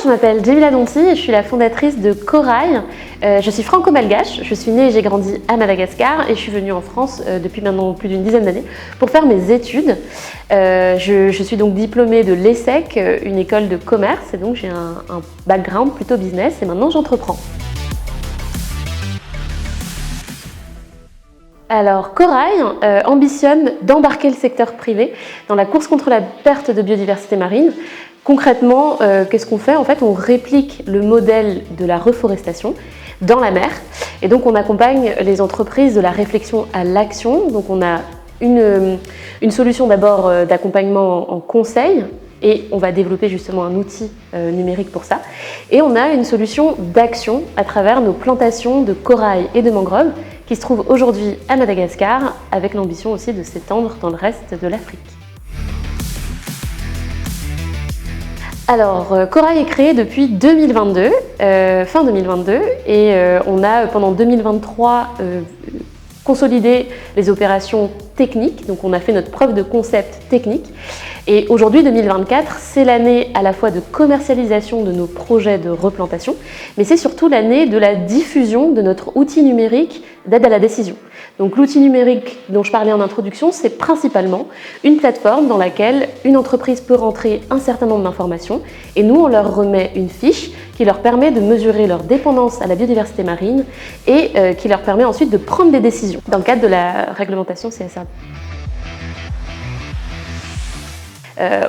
je m'appelle Djemila Donti et je suis la fondatrice de Corail. Je suis franco-malgache, je suis née et j'ai grandi à Madagascar et je suis venue en France depuis maintenant plus d'une dizaine d'années pour faire mes études. Je suis donc diplômée de l'ESSEC, une école de commerce, et donc j'ai un background plutôt business et maintenant j'entreprends. Alors, Corail ambitionne d'embarquer le secteur privé dans la course contre la perte de biodiversité marine. Concrètement, qu'est-ce qu'on fait? En fait, on réplique le modèle de la reforestation dans la mer. Et donc, on accompagne les entreprises de la réflexion à l'action. Donc, on a une solution d'abord d'accompagnement en conseil. Et on va développer justement un outil numérique pour ça. Et on a une solution d'action à travers nos plantations de corail et de mangroves qui se trouvent aujourd'hui à Madagascar, avec l'ambition aussi de s'étendre dans le reste de l'Afrique. Alors, Corail est créé depuis 2022, fin 2022, et on a pendant 2023 consolidé les opérations techniques, donc on a fait notre preuve de concept technique. Et aujourd'hui, 2024, c'est l'année à la fois de commercialisation de nos projets de replantation, mais c'est surtout l'année de la diffusion de notre outil numérique d'aide à la décision. Donc l'outil numérique dont je parlais en introduction, c'est principalement une plateforme dans laquelle une entreprise peut rentrer un certain nombre d'informations et nous, on leur remet une fiche qui leur permet de mesurer leur dépendance à la biodiversité marine et qui leur permet ensuite de prendre des décisions dans le cadre de la réglementation CSRD.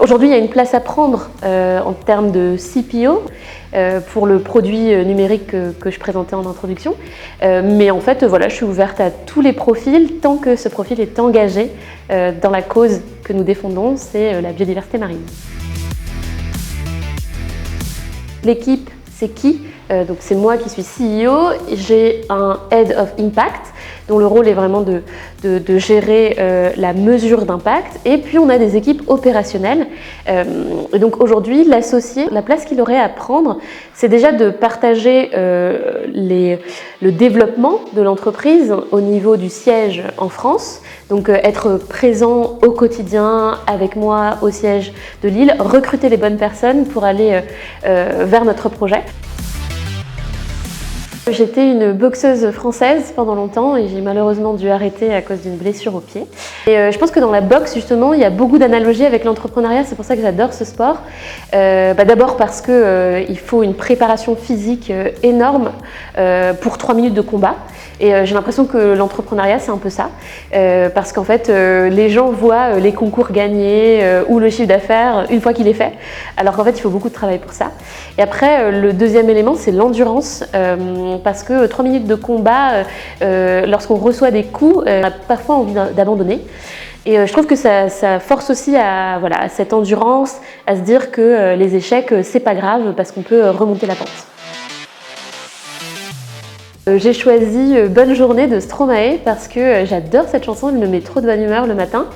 Aujourd'hui, il y a une place à prendre en termes de CPO pour le produit numérique que je présentais en introduction. Mais en fait, voilà, je suis ouverte à tous les profils tant que ce profil est engagé dans la cause que nous défendons, c'est la biodiversité marine. L'équipe, c'est qui? Donc c'est moi qui suis CEO, j'ai un Head of Impact dont le rôle est vraiment de gérer la mesure d'impact, et puis on a des équipes opérationnelles. Et donc aujourd'hui, l'associé, la place qu'il aurait à prendre, c'est déjà de partager le développement de l'entreprise au niveau du siège en France, donc être présent au quotidien avec moi au siège de Lille, recruter les bonnes personnes pour aller vers notre projet. J'étais une boxeuse française pendant longtemps et j'ai malheureusement dû arrêter à cause d'une blessure au pied. Et je pense que dans la boxe, justement, il y a beaucoup d'analogies avec l'entrepreneuriat, c'est pour ça que j'adore ce sport. D'abord parce qu'il faut une préparation physique énorme pour 3 minutes de combat. Et j'ai l'impression que l'entrepreneuriat, c'est un peu ça. Parce qu'en fait, les gens voient les concours gagnés ou le chiffre d'affaires une fois qu'il est fait. Alors qu'en fait, il faut beaucoup de travail pour ça. Et après, le deuxième élément, c'est l'endurance. Parce que 3 minutes de combat, lorsqu'on reçoit des coups, on a parfois envie d'abandonner. Et je trouve que ça force aussi à cette endurance, à se dire que les échecs, c'est pas grave parce qu'on peut remonter la pente. J'ai choisi Bonne journée de Stromae parce que j'adore cette chanson, elle me met trop de bonne humeur le matin.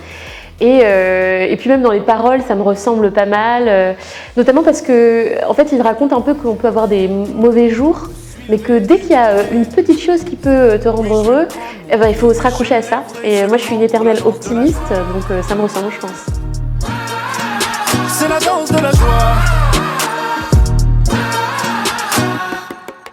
Et puis même dans les paroles, ça me ressemble pas mal, notamment parce que en fait, il raconte un peu qu'on peut avoir des mauvais jours, mais que dès qu'il y a une petite chose qui peut te rendre heureux, eh ben, il faut se raccrocher à ça. Et moi, je suis une éternelle optimiste, donc ça me ressemble, je pense. C'est la danse de la joie.